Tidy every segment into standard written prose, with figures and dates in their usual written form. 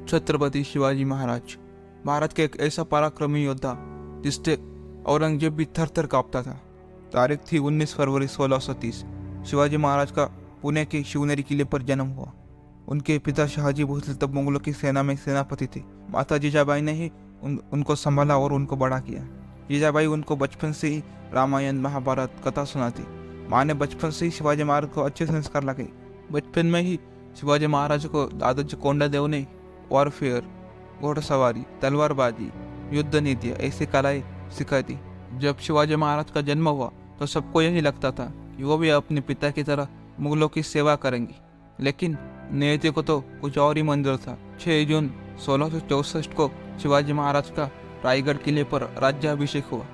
छत्रपति शिवाजी महाराज भारत के एक ऐसा पराक्रमी योद्धा जिससे औरंगजेब भी थर थर कांपता था। तारीख थी 19 फरवरी 1630। शिवाजी महाराज का पुणे के शिवनेरी किले पर जन्म हुआ। उनके पिता शहाजी भोसले तब मुगलों की सेना में सेनापति थे। माता जीजाबाई ने ही उनको संभाला और उनको बड़ा किया। जीजाबाई उनको बचपन से ही रामायण महाभारत कथा सुनाती। माँ ने बचपन से ही शिवाजी महाराज को अच्छे संस्कार लगे। बचपन में ही शिवाजी महाराज को दादाजी कोंडादेव ने वॉरफेयर, घोड़सवारी, तलवारबाजी, युद्ध नीति ऐसी कलाएं सिखाई थी। जब शिवाजी महाराज का जन्म हुआ तो सबको यही लगता था कि वो भी अपने पिता की तरह मुगलों की सेवा करेंगे, लेकिन नियति को तो कुछ और ही मंजूर था। 6 जून 1664 को शिवाजी महाराज का रायगढ़ किले पर राज्याभिषेक हुआ।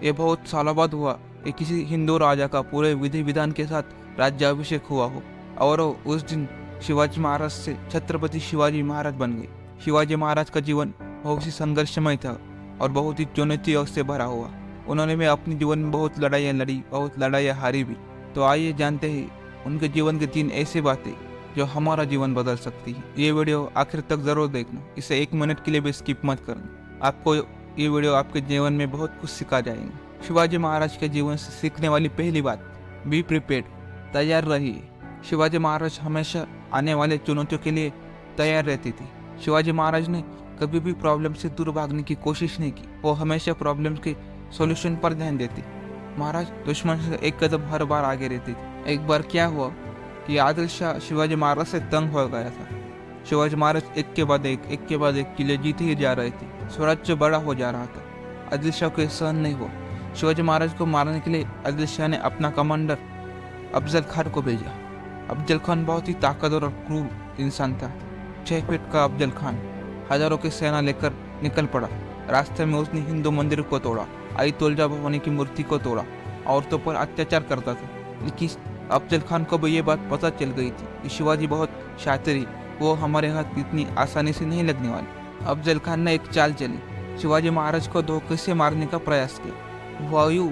ये बहुत सालों बाद हुआ कि किसी हिंदू राजा का पूरे विधि विधान के साथ राज्याभिषेक हुआ हो, और उस दिन शिवाजी महाराज से छत्रपति शिवाजी महाराज बन गए। शिवाजी महाराज का जीवन बहुत ही संघर्षमय था और बहुत ही चुनौतियों से भरा हुआ। उन्होंने भी अपने जीवन में बहुत लड़ाइयाँ लड़ी, बहुत लड़ाइयाँ हारी भी। तो आइए जानते हैं उनके जीवन की 3 ऐसी बातें जो हमारा जीवन बदल सकती है। ये वीडियो आखिर तक जरूर देखना, इसे 1 मिनट के लिए भी स्किप मत करना। आपको ये वीडियो आपके जीवन में बहुत कुछ सिखा जाएंगे। शिवाजी महाराज के जीवन से सीखने वाली पहली बात, बी प्रिपेयर्ड, तैयार रहिए। शिवाजी महाराज हमेशा आने वाले चुनौतियों के लिए तैयार रहती थी। शिवाजी महाराज ने कभी भी प्रॉब्लम से दूर भागने की कोशिश नहीं की। वो हमेशा प्रॉब्लम के सॉल्यूशन पर ध्यान देती। महाराज दुश्मन से एक कदम हर बार आगे रहती थी। एक बार क्या हुआ कि आदिल शाह शिवाजी महाराज से तंग हो गया था। शिवाजी महाराज एक के बाद एक किले जीते ही जा रहे थे। स्वराज्य बड़ा हो जा रहा था। आदिल शाह को सहन नहीं हुआ। शिवाजी महाराज को मारने के लिए आदिल शाह ने अपना कमांडर अफजल खान को भेजा। अफजल खान बहुत ही ताकतवर और क्रूर इंसान था। 6 फीट का अफजल खान हजारों की सेना लेकर निकल पड़ा। रास्ते में उसने हिंदू मंदिर को तोड़ा, आई तुलजा भवानी की मूर्ति को तोड़ा, औरतों पर अत्याचार करता था। लेकिन अफजल खान को भी ये बात पता चल गई थी कि शिवाजी बहुत शातिर है, वो हमारे हाथ इतनी आसानी से नहीं लगने वाले। अफजल खान ने एक चाल चली। शिवाजी महाराज को धोखे से मारने का प्रयास किया। हुआ यूं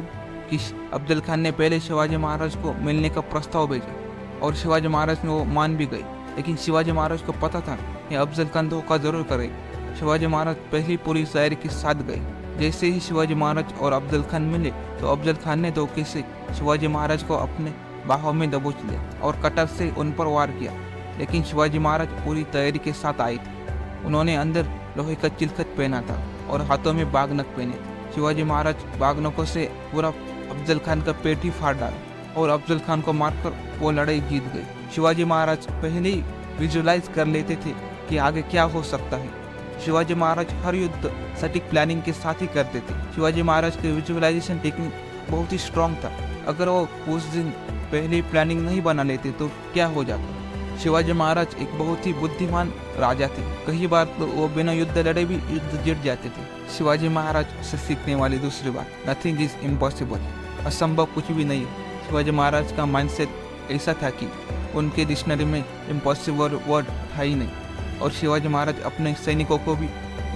कि अफजल खान ने पहले शिवाजी महाराज को मिलने का प्रस्ताव भेजा और शिवाजी महाराज ने वो मान भी गई। लेकिन शिवाजी महाराज को पता था कि अफजल खान धोखा जरूर करेगा। शिवाजी महाराज पहली पूरी तैयारी के साथ गए। जैसे ही शिवाजी महाराज और अफजल खान मिले तो अफजल खान ने धोखे से शिवाजी महाराज को अपने बाहों में दबोच लिया और कटर से उन पर वार किया। लेकिन शिवाजी महाराज पूरी तैयारी के साथ आए थे। उन्होंने अंदर लोहे का चिलखत पहना था और हाथों में बागनक पहने थे। शिवाजी महाराज बागनकों से पूरा अफजल खान का पेट ही फाड़ डाला और अफजल खान को मारकर वो लड़ाई जीत गई। शिवाजी महाराज पहले ही विजुलाइज कर लेते थे कि आगे क्या हो सकता है। शिवाजी महाराज हर युद्ध सटीक प्लानिंग के साथ ही करते थे। शिवाजी महाराज के विजुअलाइजेशन टेक्निक बहुत ही स्ट्रॉन्ग था। अगर वो उस दिन पहले प्लानिंग नहीं बना लेते तो क्या हो जाता। शिवाजी महाराज एक बहुत ही बुद्धिमान राजा थे। कई बार तो वो बिना युद्ध लड़े भी युद्ध जीत जाते थे। शिवाजी महाराज से सीखने वाली दूसरी बात, नथिंग इज इम्पॉसिबल, असंभव कुछ भी नहीं है। शिवाजी महाराज का माइंडसेट ऐसा था कि उनके डिक्शनरी में इम्पॉसिबल वर्ड था ही नहीं, और शिवाजी महाराज अपने सैनिकों को भी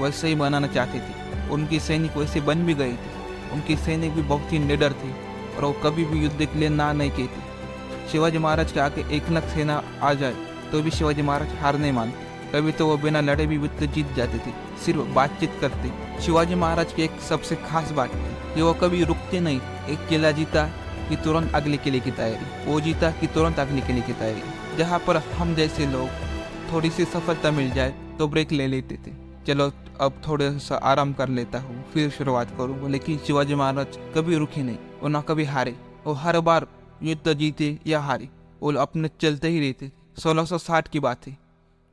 वैसे ही बनाना चाहते थे। उनके सैनिक वैसे बन भी गए थे। उनके सैनिक भी बहुत ही निडर थे और वो कभी भी युद्ध के लिए ना नहीं कहते। शिवाजी महाराज के आगे 1 लाख सेना आ जाए तो भी शिवाजी महाराज हार नहीं मानते। कभी तो वो बिना लड़े भी युद्ध जीत जाते थे, सिर्फ बातचीत करते। शिवाजी महाराज की एक सबसे खास बात कि वो कभी रुकते नहीं। एक किला जीता कि तुरंत अगले किले की तैयारी, वो जीता कि तुरंत अगले किले की तैयारी। जहाँ पर हम जैसे लोग थोड़ी सी सफलता मिल जाए तो ब्रेक ले लेते थे, चलो अब थोड़ा सा आराम कर लेता हूँ फिर शुरुआत करूँ। लेकिन शिवाजी महाराज कभी रुके नहीं, वो ना कभी हारे। वो हर बार युद्ध जीते या हारे, वो अपने चलते ही रहते। 1660 की बात है।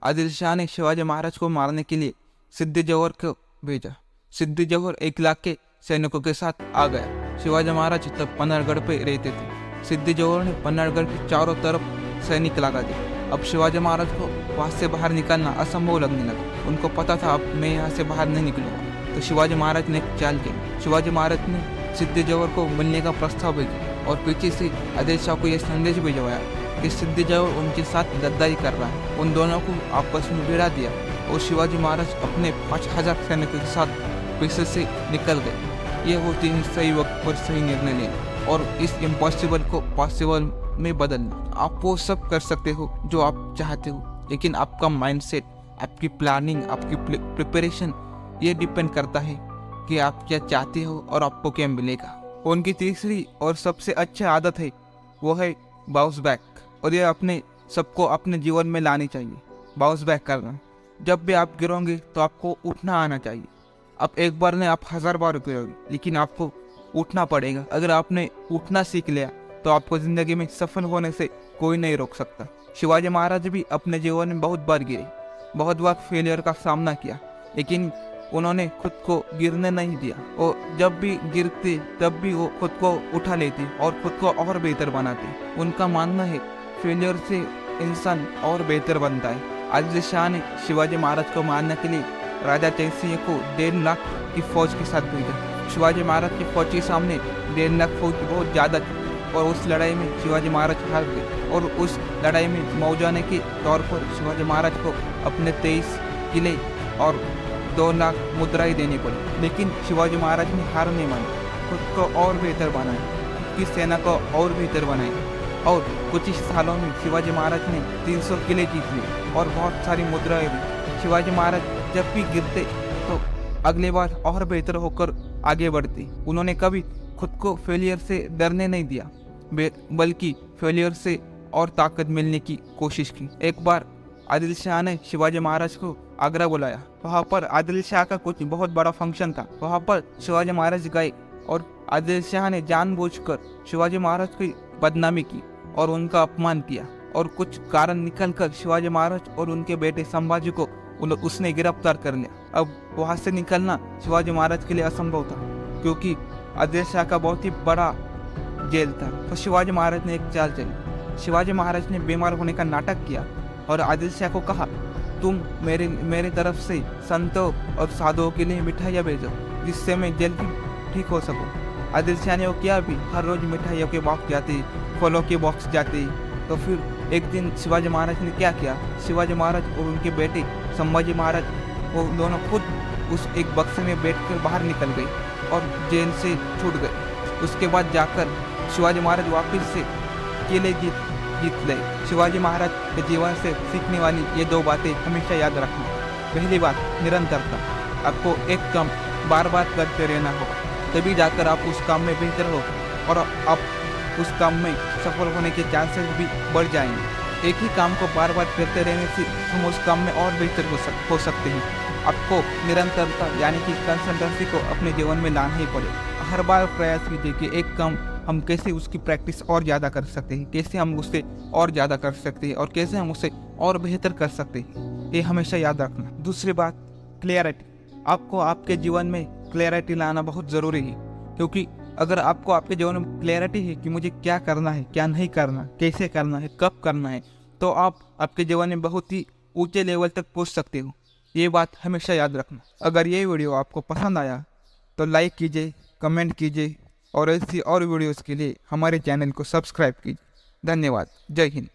आदिल शाह ने शिवाजी महाराज को मारने के लिए सिद्दी जौहर को भेजा। सिद्दी जौहर 1 लाख के सैनिकों के साथ आ गया। शिवाजी महाराज तब पन्नारगढ़ पे रहते थे। सिद्दी जौहर ने पन्नारगढ़ के चारों तरफ सैनिक लगा दिए। अब शिवाजी महाराज को वहां से बाहर निकलना असंभव लगने लगा। उनको पता था अब मैं यहाँ से बाहर नहीं निकलूंगा। तो शिवाजी महाराज ने एक चाल की। शिवाजी महाराज ने सिद्दी जौहर को मिलने का प्रस्ताव भेजा और पीछे से आदिल शाह को यह संदेश भिजवाया कि सिद्दी जौहर उनके साथ गद्दारी कर रहा है। उन दोनों को आपस में भिड़ा दिया और शिवाजी महाराज अपने 5000 सैनिकों के साथ पीछे से निकल गए। ये होती है सही वक्त पर सही निर्णय लेना और इस इम्पॉसिबल को पॉसिबल में बदलना। आप वो सब कर सकते हो जो आप चाहते हो, लेकिन आपका माइंडसेट आपकी प्लानिंग, आपकी प्रिपरेशन, ये डिपेंड करता है कि आप क्या चाहते हो और आपको क्या मिलेगा। उनकी तीसरी और सबसे अच्छी आदत है वो है बाउंस बैक, और ये अपने सबको अपने जीवन में लानी चाहिए। बाउंस बैक करना, जब भी आप गिरोगे तो आपको उठना आना चाहिए। अब एक बार नहीं, आप 1000 बार गिरोगे, लेकिन आपको उठना पड़ेगा। अगर आपने उठना सीख लिया तो आपको ज़िंदगी में सफल होने से कोई नहीं रोक सकता। शिवाजी महाराज भी अपने जीवन में बहुत बार गिरे, बहुत बार फेलियर का सामना किया, लेकिन उन्होंने खुद को गिरने नहीं दिया। और जब भी गिरते तब भी वो खुद को उठा लेते और खुद को और बेहतर बनाते। उनका मानना है फेलियर से इंसान और बेहतर बनता है। आदिल शाह ने शिवाजी महाराज को मारने के लिए राजा जय सिंह को 1.5 लाख की फौज के साथ भेजा। शिवाजी महाराज की फौज के सामने 1.5 लाख फौज बहुत ज़्यादा थी, और उस लड़ाई में शिवाजी महाराज हार गए। और उस लड़ाई में मौजाने के तौर पर शिवाजी महाराज को अपने 23 किले और 2 लाख मुद्राएं देनी पड़ी। लेकिन शिवाजी महाराज ने हार नहीं मानी, खुद को और बेहतर बनाया, की सेना को और बेहतर बनाया, और कुछ ही सालों में शिवाजी महाराज ने 300 किले जीत लिए और बहुत सारी मुद्राएं दी। शिवाजी महाराज जब भी गिरते तो अगले बार और बेहतर होकर आगे बढ़ते। उन्होंने कभी खुद को फेलियर से डरने नहीं दिया, बल्कि फेलियर से और ताकत मिलने की कोशिश की। एक बार आदिल शाह ने शिवाजी महाराज को आगरा बुलाया। वहाँ पर आदिल शाह का कुछ बहुत बड़ा फंक्शन था। वहाँ पर शिवाजी महाराज गए और आदिल शाह ने जानबूझकर शिवाजी महाराज की बदनामी की और उनका अपमान किया, और कुछ कारण निकलकर शिवाजी महाराज और उनके बेटे संभाजी को उसने गिरफ्तार कर लिया। अब वहाँ से निकलना शिवाजी महाराज के लिए असंभव था, क्योंकि आदिल शाह का बहुत ही बड़ा जेल था। तो शिवाजी महाराज ने एक चाल चली। शिवाजी महाराज ने बीमार होने का नाटक किया और आदिल शाह को कहा, तुम मेरे तरफ से संतों और साधुओं के लिए मिठाइयाँ भेजो, जिससे मैं जल्दी ठीक हो सकूं। आदिल शाह ने वो किया भी, हर रोज मिठाइयों के बॉक्स जाते, फलों के बॉक्स जाते। तो फिर एक दिन शिवाजी महाराज ने क्या किया, शिवाजी महाराज और उनके बेटे संभाजी महाराज वो दोनों खुद उस एक बक्से में बैठकर बाहर निकल गए और जेल से छूट गए। उसके बाद जाकर शिवाजी महाराज वापस से किले जीत गए। शिवाजी महाराज के जीवन से सीखने वाली ये 2 बातें हमेशा याद रखना। पहली बात, निरंतरता। आपको एक काम बार बार करते रहना होगा, तभी जाकर आप उस काम में बेहतर हो और आप उस काम में सफल होने के चांसेस भी बढ़ जाएंगे। एक ही काम को बार बार करते रहने से हम उस काम में और बेहतर हो सकते हैं। आपको निरंतरता यानी कि कंसिस्टेंसी को अपने जीवन में लाना ही पड़ेगा। हर बार प्रयास कीजिए कि एक काम हम कैसे उसकी प्रैक्टिस और ज़्यादा कर सकते हैं, कैसे हम उससे और ज़्यादा कर सकते हैं और कैसे हम उसे और बेहतर कर सकते हैं। ये हमेशा याद रखना। दूसरी बात, क्लियरिटी। आपको आपके जीवन में क्लियरिटी लाना बहुत ज़रूरी है, क्योंकि अगर आपको आपके जीवन में क्लियरिटी है कि मुझे क्या करना है, क्या नहीं करना, कैसे करना है, कब करना है, तो आप आपके जीवन में बहुत ही ऊंचे लेवल तक पहुंच सकते हो। ये बात हमेशा याद रखना। अगर ये वीडियो आपको पसंद आया तो लाइक कीजिए, कमेंट कीजिए, और ऐसी और वीडियोस के लिए हमारे चैनल को सब्सक्राइब कीजिए। धन्यवाद। जय हिंद।